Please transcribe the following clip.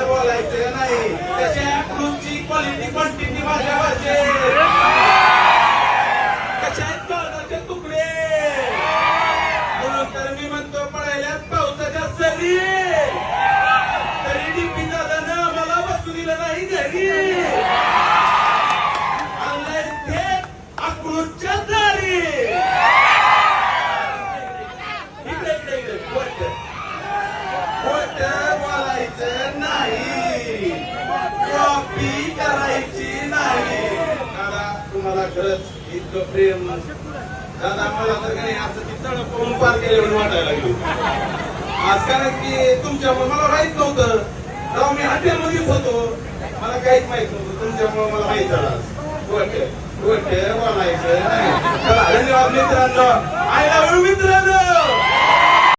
बोलायचं नाही. त्याच्या ऍप्रोचची क्वालिटी क्वांटिटी माझ्यावरचे कशा आहेत कागदाचे तुकडे. म्हणून तर मी म्हणतो पडायला पावसाच्या सरी तरी डीपी दादानं आम्हाला बसू दिलं नाही घरी. आणलंय थेट अक्रोडच्या दारी. बोलायचं नाही. कॉपी करायची नाही. दादा तुम्हाला खरंच इतकं प्रेम. दादा मला तर काही असं तिथं पळून पार केले म्हणून वाटायला लागली आज. कारण की तुमच्यामुळे मला माहित नव्हतं. तेव्हा मी हॉटेलमध्येच होतो. मला काहीच माहित नव्हतं. तुमच्यामुळे मला माहित झालं. बोलायचं नाही. चला धन्यवाद मित्रांनो. आय लव्ह यू मित्रांनो.